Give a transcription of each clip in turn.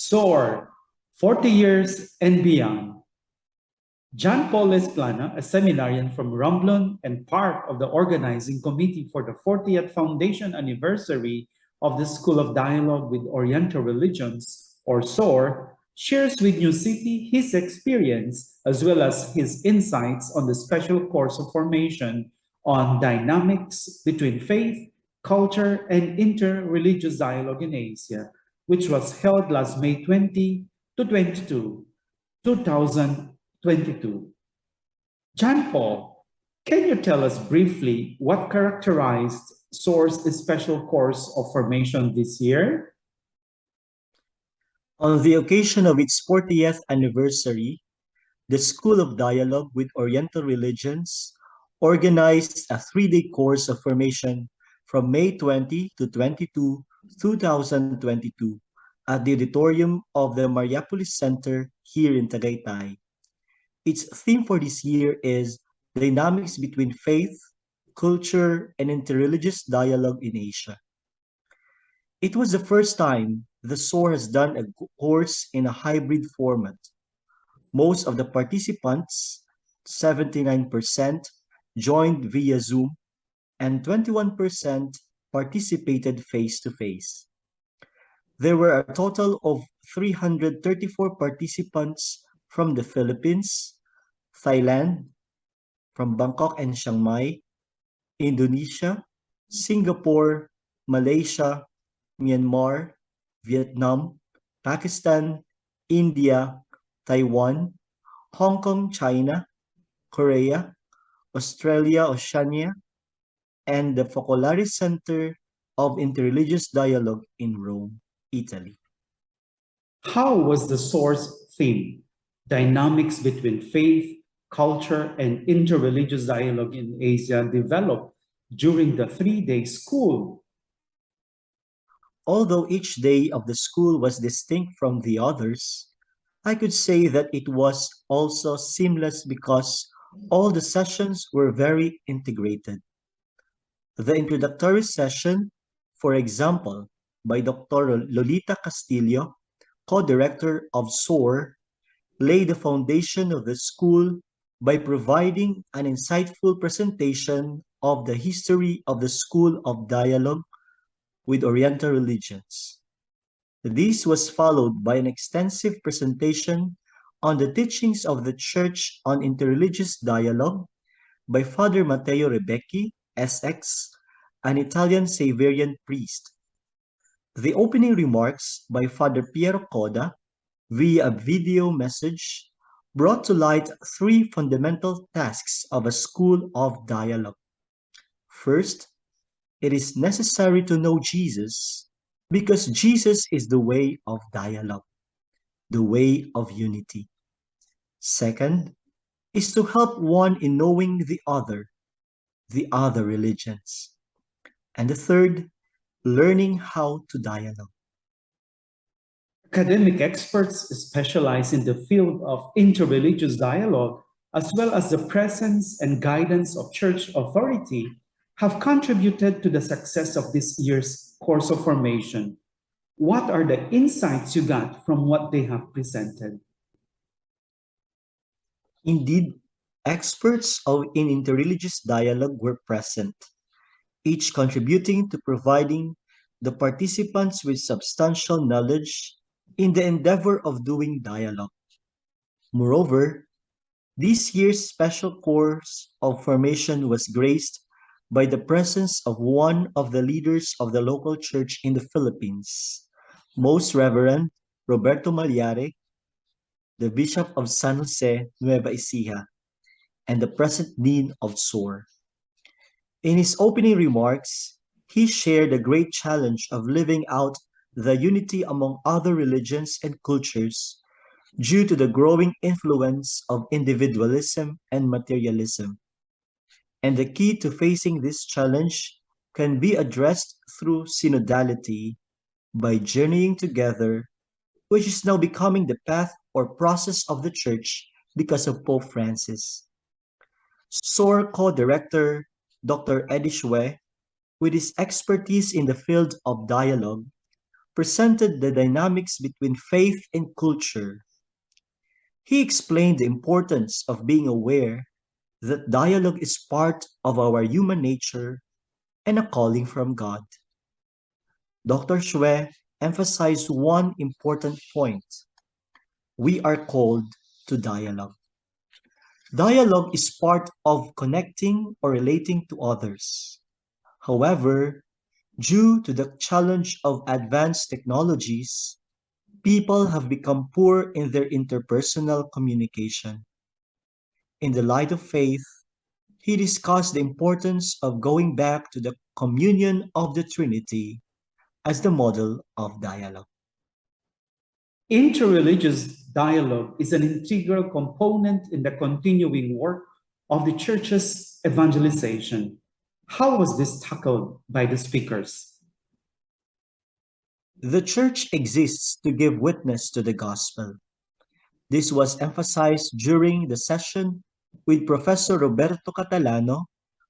SOAR, 40 Years and Beyond. John Paul Esplana, a seminarian from Romblon and part of the organizing committee for the 40th foundation anniversary of the School of Dialogue with Oriental Religions, or SOAR, shares with New City his experience as well as his insights on the special course of formation on dynamics between faith, culture, and inter-religious dialogue in Asia, which was held last May 20 to 22, 2022. John Paul, can you tell us briefly what characterized SOAR's special course of formation this year? On the occasion of its 40th anniversary, the School of Dialogue with Oriental Religions organized a 3-day course of formation from May 20 to 22, 2022 at the auditorium of the Mariapolis Center here in Tagaytay. Its theme for this year is Dynamics Between Faith, Culture, and Interreligious Dialogue in Asia. It was the first time the SOAR has done a course in a hybrid format. Most of the participants, 79%, joined via Zoom, and 21% participated face-to-face. There were a total of 334 participants from the Philippines, Thailand, from Bangkok and Chiang Mai, Indonesia, Singapore, Malaysia, Myanmar, Vietnam, Pakistan, India, Taiwan, Hong Kong, China, Korea, Australia, Oceania, and the Focolare Center of Interreligious Dialogue in Rome, Italy. How was the SOAR's theme, Dynamics Between Faith, Culture, and Interreligious Dialogue in Asia, developed during the 3-day school? Although each day of the school was distinct from the others, I could say that it was also seamless because all the sessions were very integrated. The introductory session, for example, by Dr. Lolita Castillo, co-director of SOAR, laid the foundation of the school by providing an insightful presentation of the history of the School of Dialogue with Oriental Religions. This was followed by an extensive presentation on the teachings of the Church on Interreligious Dialogue by Father Matteo Rebecchi, SX, an Italian Saverian priest. The opening remarks by Father Piero Coda via a video message brought to light 3 fundamental tasks of a school of dialogue. First, it is necessary to know Jesus because Jesus is the way of dialogue, the way of unity. Second, is to help one in knowing the other religions. And the third, learning how to dialogue. Academic experts specialize in the field of interreligious dialogue, as well as the presence and guidance of church authority, have contributed to the success of this year's course of formation. What are the insights you got from what they have presented? Indeed, experts in interreligious dialogue were present, each contributing to providing the participants with substantial knowledge in the endeavor of doing dialogue. Moreover, this year's special course of formation was graced by the presence of one of the leaders of the local church in the Philippines, Most Reverend Roberto Malyare, the Bishop of San Jose, Nueva Ecija, and the present Dean of SOAR. In his opening remarks, he shared the great challenge of living out the unity among other religions and cultures due to the growing influence of individualism and materialism. And the key to facing this challenge can be addressed through synodality by journeying together, which is now becoming the path or process of the Church because of Pope Francis. SOAR co-director Dr. Eddie Shue, with his expertise in the field of dialogue, presented the dynamics between faith and culture. He explained the importance of being aware that dialogue is part of our human nature and a calling from God. Dr. Xue emphasized one important point. We are called to dialogue. Dialogue is part of connecting or relating to others. However, due to the challenge of advanced technologies, people have become poor in their interpersonal communication. In the light of faith, he discussed the importance of going back to the communion of the Trinity as the model of dialogue. Interreligious dialogue is an integral component in the continuing work of the Church's evangelization. How was this tackled by the speakers? The Church exists to give witness to the gospel. This was emphasized during the session with Professor Roberto Catalano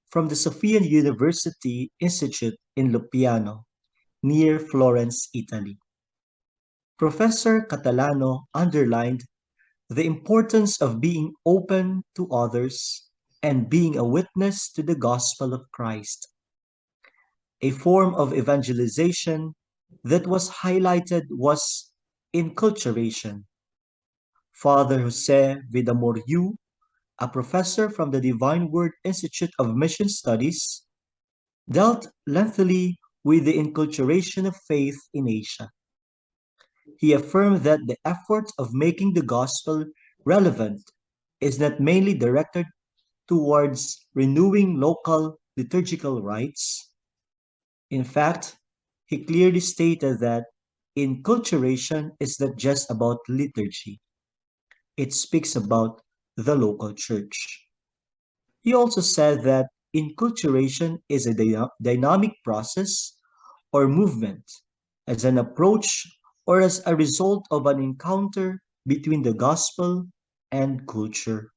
from the Sophian University Institute in Luppiano, near Florence, Italy. Professor Catalano underlined the importance of being open to others and being a witness to the gospel of Christ, a form of evangelization that was highlighted was enculturation. Father Jose Vidamoryu, a professor from the Divine Word Institute of Mission Studies, dealt lengthily with the enculturation of faith in Asia. He affirmed that the effort of making the gospel relevant is not mainly directed towards renewing local liturgical rites. In fact, he clearly stated that enculturation is not just about liturgy. It speaks about the local church. He also said that enculturation is a dynamic process or movement as an approach or as a result of an encounter between the gospel and culture.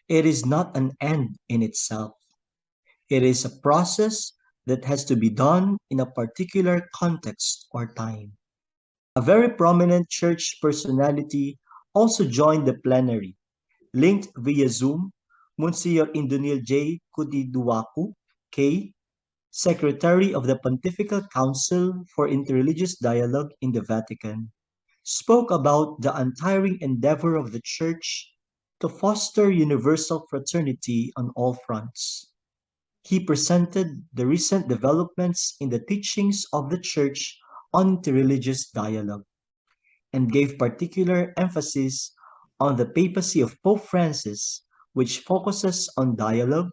It is not an end in itself. It is a process that has to be done in a particular context or time. A very prominent church personality also joined the plenary, linked via Zoom, Monsignor Indonil J. Kutiduaku, K., Secretary of the Pontifical Council for Interreligious Dialogue in the Vatican, spoke about the untiring endeavor of the Church to foster universal fraternity on all fronts. He presented the recent developments in the teachings of the Church on interreligious dialogue and gave particular emphasis on the papacy of Pope Francis, which focuses on dialogue,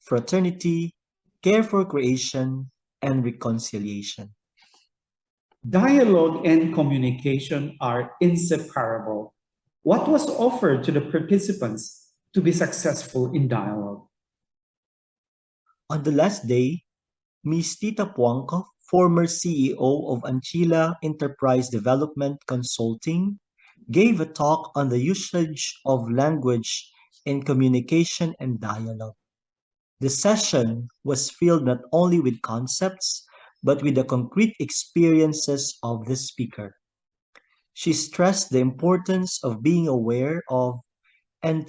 fraternity, care for creation, and reconciliation. Dialogue and communication are inseparable. What was offered to the participants to be successful in dialogue? On the last day, Ms. Tita Puangco, former CEO of Anchila Enterprise Development Consulting, gave a talk on the usage of language in communication and dialogue. The session was filled not only with concepts, but with the concrete experiences of the speaker. She stressed the importance of being aware of and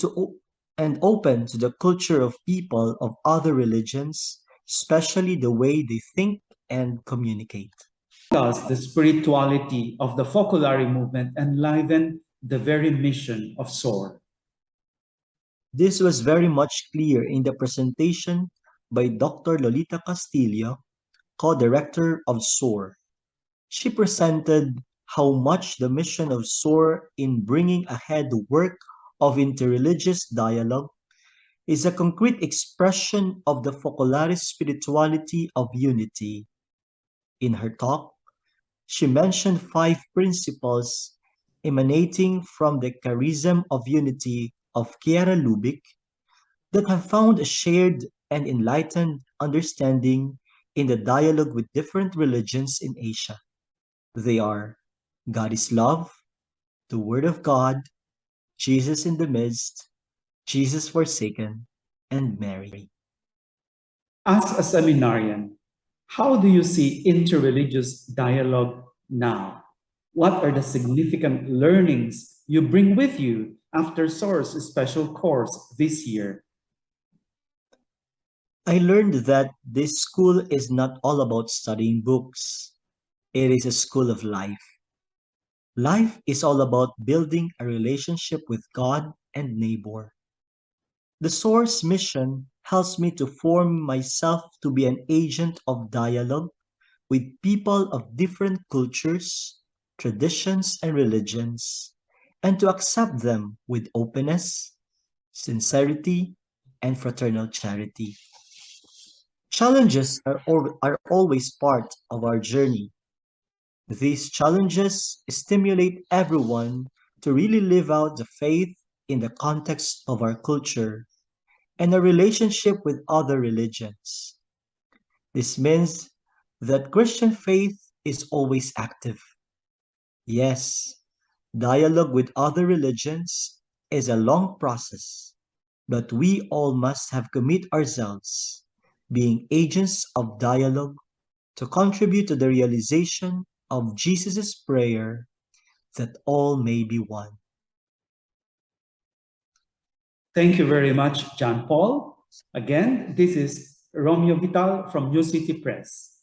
open to the culture of people of other religions, especially the way they think and communicate. Thus, the spirituality of the Focolare movement enlivened the very mission of SOAR. This was very much clear in the presentation by Dr. Lolita Castillo, co-director of SOAR. She presented how much the mission of SOAR in bringing ahead the work of interreligious dialogue is a concrete expression of the Focolare spirituality of unity. In her talk, she mentioned 5 principles emanating from the charism of unity of Chiara Lubich that have found a shared and enlightened understanding in the dialogue with different religions in Asia. They are God is love, the Word of God, Jesus in the midst, Jesus forsaken, and Mary. As a seminarian, How do you see interreligious dialogue now? What are the significant learnings you bring with you after SOAR's special course this year? I learned that this school is not all about studying books. It is a school of life. Life is all about building a relationship with God and neighbor. The Source mission helps me to form myself to be an agent of dialogue with people of different cultures, traditions, and religions, and to accept them with openness, sincerity, and fraternal charity. Challenges are always part of our journey. These challenges stimulate everyone to really live out the faith in the context of our culture and a relationship with other religions. This means that Christian faith is always active. Yes, dialogue with other religions is a long process, but we all must have commit ourselves, being agents of dialogue, to contribute to the realization of Jesus' prayer that all may be one. Thank you very much, John Paul. Again, this is Romeo Vital from New City Press.